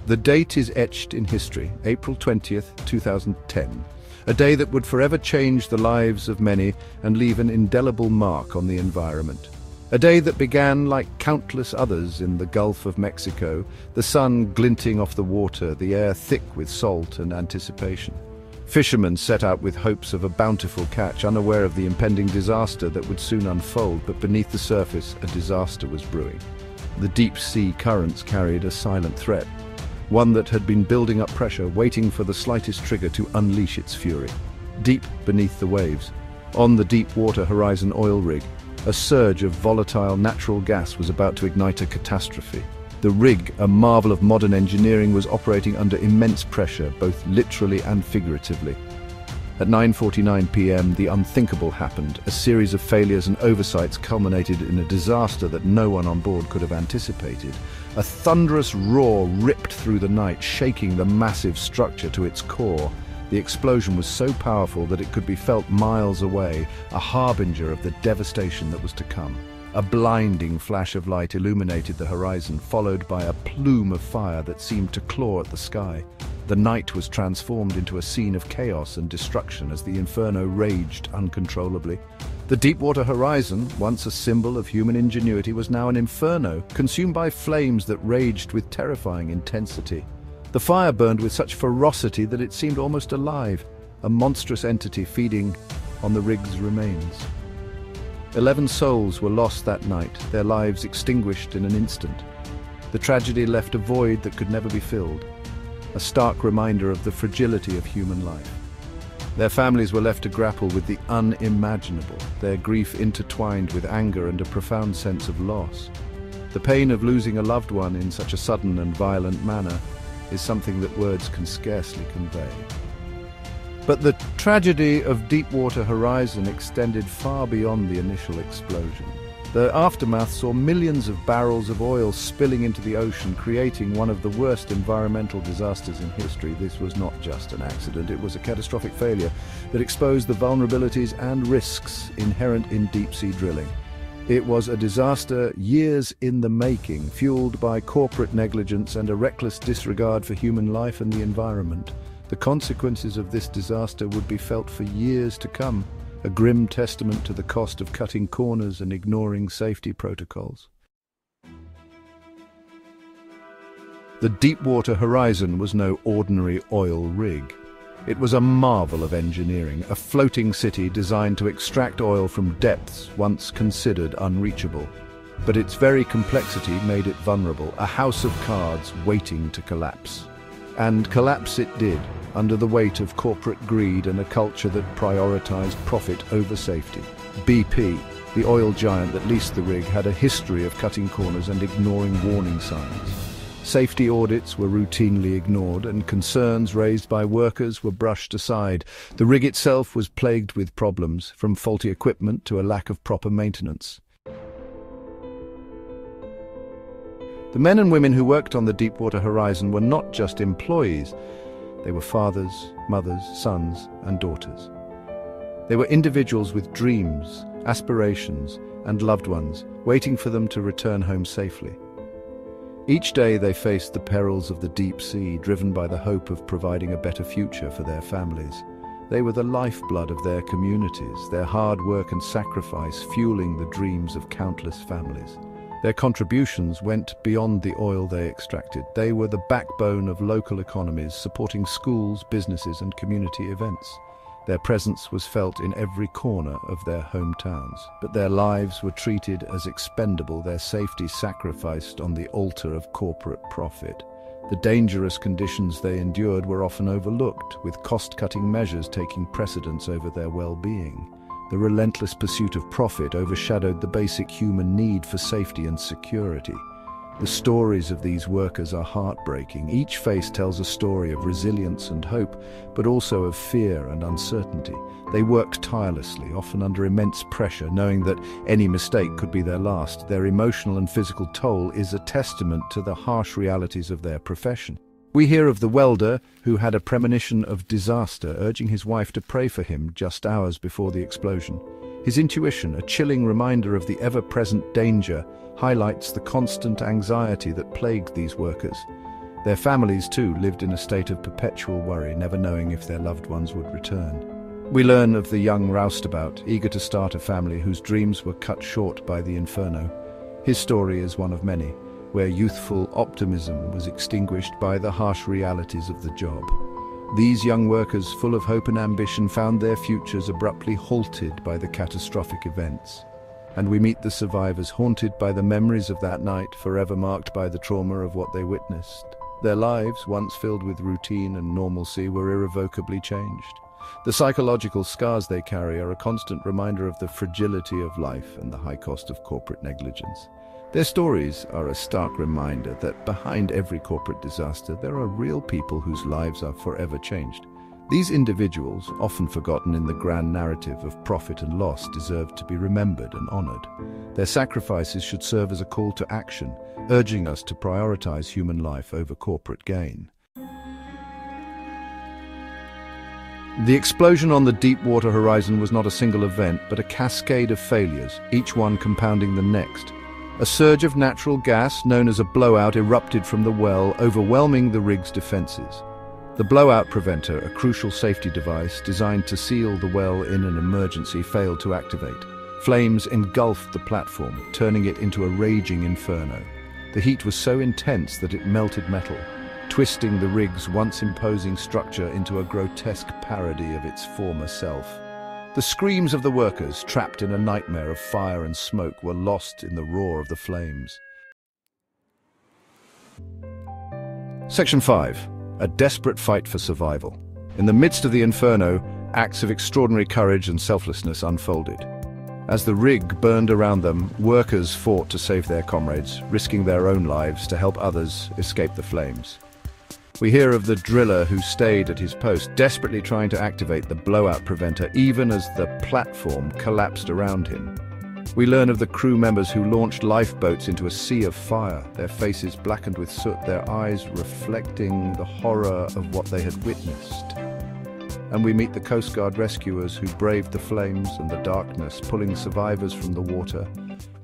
The date is etched in history, April 20th, 2010, a day that would forever change the lives of many and leave an indelible mark on the environment. A day that began like countless others in the Gulf of Mexico, the sun glinting off the water, the air thick with salt and anticipation. Fishermen set out with hopes of a bountiful catch, unaware of the impending disaster that would soon unfold, but beneath the surface, a disaster was brewing. The deep-sea currents carried a silent threat, one that had been building up pressure, waiting for the slightest trigger to unleash its fury. Deep beneath the waves, on the Deepwater Horizon oil rig, a surge of volatile natural gas was about to ignite a catastrophe. The rig, a marvel of modern engineering, was operating under immense pressure, both literally and figuratively. At 9:49 p.m., the unthinkable happened. A series of failures and oversights culminated in a disaster that no one on board could have anticipated. A thunderous roar ripped through the night, shaking the massive structure to its core. The explosion was so powerful that it could be felt miles away, a harbinger of the devastation that was to come. A blinding flash of light illuminated the horizon, followed by a plume of fire that seemed to claw at the sky. The night was transformed into a scene of chaos and destruction as the Inferno raged uncontrollably. The Deepwater Horizon, once a symbol of human ingenuity, was now an inferno, consumed by flames that raged with terrifying intensity. The fire burned with such ferocity that it seemed almost alive, a monstrous entity feeding on the rig's remains. 11 souls were lost that night, their lives extinguished in an instant. The tragedy left a void that could never be filled, a stark reminder of the fragility of human life. Their families were left to grapple with the unimaginable, their grief intertwined with anger and a profound sense of loss. The pain of losing a loved one in such a sudden and violent manner is something that words can scarcely convey. But the tragedy of Deepwater Horizon extended far beyond the initial explosion. The aftermath saw millions of barrels of oil spilling into the ocean, creating one of the worst environmental disasters in history. This was not just an accident, it was a catastrophic failure that exposed the vulnerabilities and risks inherent in deep-sea drilling. It was a disaster years in the making, fueled by corporate negligence and a reckless disregard for human life and the environment. The consequences of this disaster would be felt for years to come, a grim testament to the cost of cutting corners and ignoring safety protocols. The Deepwater Horizon was no ordinary oil rig. It was a marvel of engineering, a floating city designed to extract oil from depths once considered unreachable. But its very complexity made it vulnerable, a house of cards waiting to collapse. And collapse it did, under the weight of corporate greed and a culture that prioritized profit over safety. BP, the oil giant that leased the rig, had a history of cutting corners and ignoring warning signs. Safety audits were routinely ignored and concerns raised by workers were brushed aside. The rig itself was plagued with problems, from faulty equipment to a lack of proper maintenance. The men and women who worked on the Deepwater Horizon were not just employees. They were fathers, mothers, sons, and daughters. They were individuals with dreams, aspirations, and loved ones, waiting for them to return home safely. Each day they faced the perils of the deep sea, driven by the hope of providing a better future for their families. They were the lifeblood of their communities, their hard work and sacrifice fueling the dreams of countless families. Their contributions went beyond the oil they extracted. They were the backbone of local economies, supporting schools, businesses, and community events. Their presence was felt in every corner of their hometowns, but their lives were treated as expendable, their safety sacrificed on the altar of corporate profit. The dangerous conditions they endured were often overlooked, with cost-cutting measures taking precedence over their well-being. The relentless pursuit of profit overshadowed the basic human need for safety and security. The stories of these workers are heartbreaking. Each face tells a story of resilience and hope, but also of fear and uncertainty. They worked tirelessly, often under immense pressure, knowing that any mistake could be their last. Their emotional and physical toll is a testament to the harsh realities of their profession. We hear of the welder who had a premonition of disaster, urging his wife to pray for him just hours before the explosion. His intuition, a chilling reminder of the ever-present danger, highlights the constant anxiety that plagued these workers. Their families, too, lived in a state of perpetual worry, never knowing if their loved ones would return. We learn of the young roustabout, eager to start a family whose dreams were cut short by the Inferno. His story is one of many, where youthful optimism was extinguished by the harsh realities of the job. These young workers, full of hope and ambition, found their futures abruptly halted by the catastrophic events. And we meet the survivors, haunted by the memories of that night, forever marked by the trauma of what they witnessed. Their lives, once filled with routine and normalcy, were irrevocably changed. The psychological scars they carry are a constant reminder of the fragility of life and the high cost of corporate negligence. Their stories are a stark reminder that behind every corporate disaster there are real people whose lives are forever changed. These individuals, often forgotten in the grand narrative of profit and loss, deserve to be remembered and honored. Their sacrifices should serve as a call to action, urging us to prioritize human life over corporate gain. The explosion on the Deepwater horizon was not a single event, but a cascade of failures, each one compounding the next. A surge of natural gas, known as a blowout, erupted from the well, overwhelming the rig's defenses. The blowout preventer, a crucial safety device designed to seal the well in an emergency, failed to activate. Flames engulfed the platform, turning it into a raging inferno. The heat was so intense that it melted metal, twisting the rig's once imposing structure into a grotesque parody of its former self. The screams of the workers, trapped in a nightmare of fire and smoke, were lost in the roar of the flames. Section 5. A desperate fight for survival. In the midst of the inferno, acts of extraordinary courage and selflessness unfolded. As the rig burned around them, workers fought to save their comrades, risking their own lives to help others escape the flames. We hear of the driller who stayed at his post, desperately trying to activate the blowout preventer even as the platform collapsed around him. We learn of the crew members who launched lifeboats into a sea of fire, their faces blackened with soot, their eyes reflecting the horror of what they had witnessed. And we meet the Coast Guard rescuers who braved the flames and the darkness, pulling survivors from the water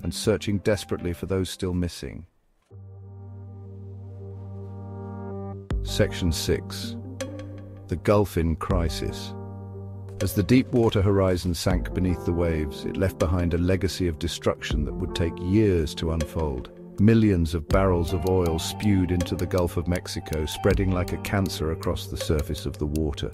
and searching desperately for those still missing. Section 6. The Gulf in Crisis. As the Deepwater horizon sank beneath the waves, it left behind a legacy of destruction that would take years to unfold. Millions of barrels of oil spewed into the Gulf of Mexico, spreading like a cancer across the surface of the water.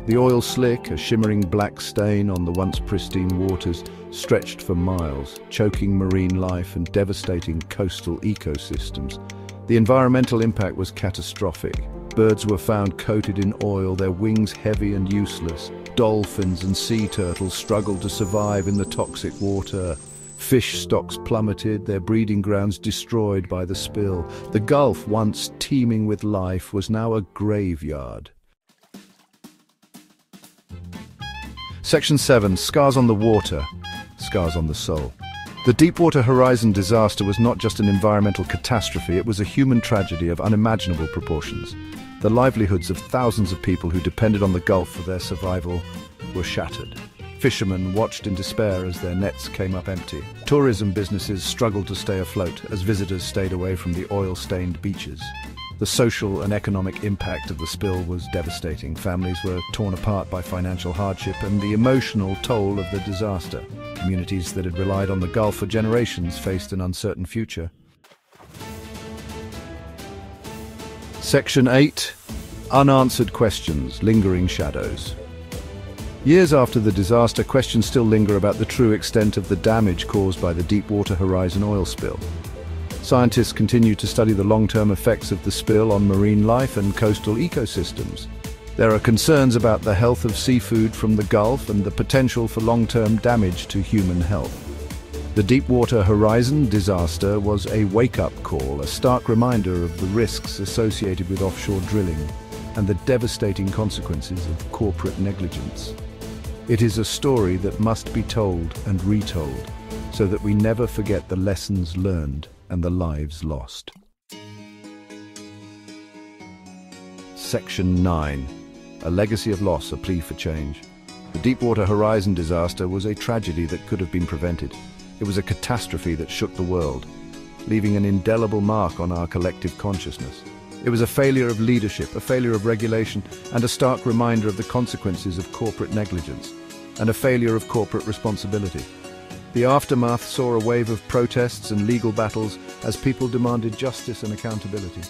The oil slick, a shimmering black stain on the once pristine waters, stretched for miles, choking marine life and devastating coastal ecosystems. The environmental impact was catastrophic. Birds were found coated in oil, their wings heavy and useless. Dolphins and sea turtles struggled to survive in the toxic water. Fish stocks plummeted, their breeding grounds destroyed by the spill. The Gulf, once teeming with life, was now a graveyard. Section 7. Scars on the water, scars on the soul. The Deepwater Horizon disaster was not just an environmental catastrophe, it was a human tragedy of unimaginable proportions. The livelihoods of thousands of people who depended on the Gulf for their survival were shattered. Fishermen watched in despair as their nets came up empty. Tourism businesses struggled to stay afloat as visitors stayed away from the oil-stained beaches. The social and economic impact of the spill was devastating. Families were torn apart by financial hardship and the emotional toll of the disaster. Communities that had relied on the Gulf for generations faced an uncertain future. Section 8. Unanswered questions, lingering shadows. Years after the disaster, questions still linger about the true extent of the damage caused by the Deepwater Horizon oil spill. Scientists continue to study the long-term effects of the spill on marine life and coastal ecosystems. There are concerns about the health of seafood from the Gulf and the potential for long-term damage to human health. The Deepwater Horizon disaster was a wake-up call, a stark reminder of the risks associated with offshore drilling and the devastating consequences of corporate negligence. It is a story that must be told and retold so that we never forget the lessons learned and the lives lost. Section 9. A legacy of loss, a plea for change. The Deepwater Horizon disaster was a tragedy that could have been prevented. It was a catastrophe that shook the world, leaving an indelible mark on our collective consciousness. It was a failure of leadership, a failure of regulation, and a stark reminder of the consequences of corporate negligence, and a failure of corporate responsibility. The aftermath saw a wave of protests and legal battles as people demanded justice and accountability.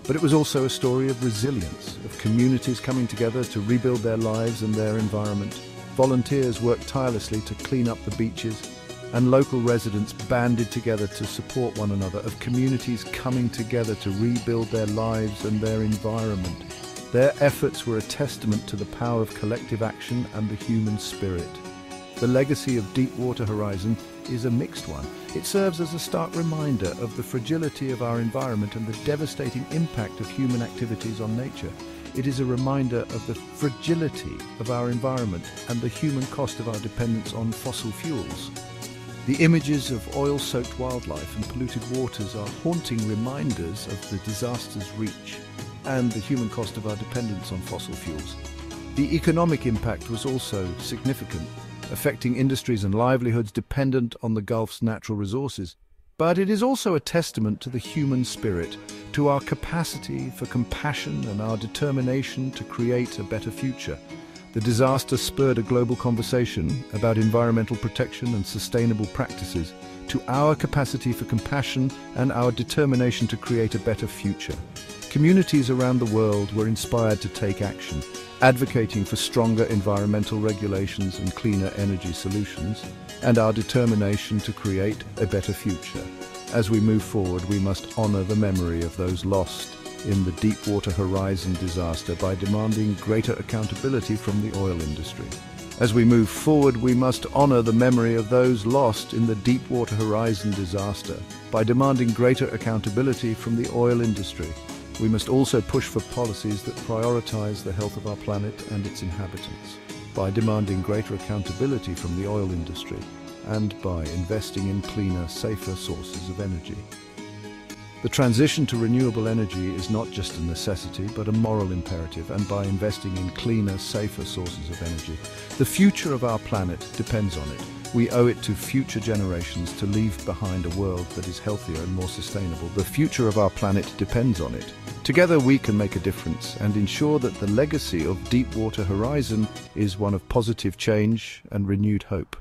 But it was also a story of resilience, of communities coming together to rebuild their lives and their environment. Volunteers worked tirelessly to clean up the beaches, and local residents banded together to support one another, of communities coming together to rebuild their lives and their environment. Their efforts were a testament to the power of collective action and the human spirit. The legacy of Deepwater Horizon is a mixed one. It serves as a stark reminder of the fragility of our environment and the devastating impact of human activities on nature. It is a reminder of the fragility of our environment and the human cost of our dependence on fossil fuels. The images of oil-soaked wildlife and polluted waters are haunting reminders of the disaster's reach and the human cost of our dependence on fossil fuels. The economic impact was also significant, affecting industries and livelihoods dependent on the Gulf's natural resources. But it is also a testament to the human spirit, to our capacity for compassion and our determination to create a better future. The disaster spurred a global conversation about environmental protection and sustainable practices, to our capacity for compassion and our determination to create a better future. Communities around the world were inspired to take action, advocating for stronger environmental regulations and cleaner energy solutions, and our determination to create a better future. As we move forward, we must honor the memory of those lost in the Deepwater Horizon disaster by demanding greater accountability from the oil industry. As we move forward, we must honor the memory of those lost in the Deepwater Horizon disaster by demanding greater accountability from the oil industry. We must also push for policies that prioritize the health of our planet and its inhabitants, by demanding greater accountability from the oil industry, and by investing in cleaner, safer sources of energy. The transition to renewable energy is not just a necessity, but a moral imperative, and by investing in cleaner, safer sources of energy, the future of our planet depends on it. We owe it to future generations to leave behind a world that is healthier and more sustainable. The future of our planet depends on it. Together we can make a difference and ensure that the legacy of Deepwater Horizon is one of positive change and renewed hope.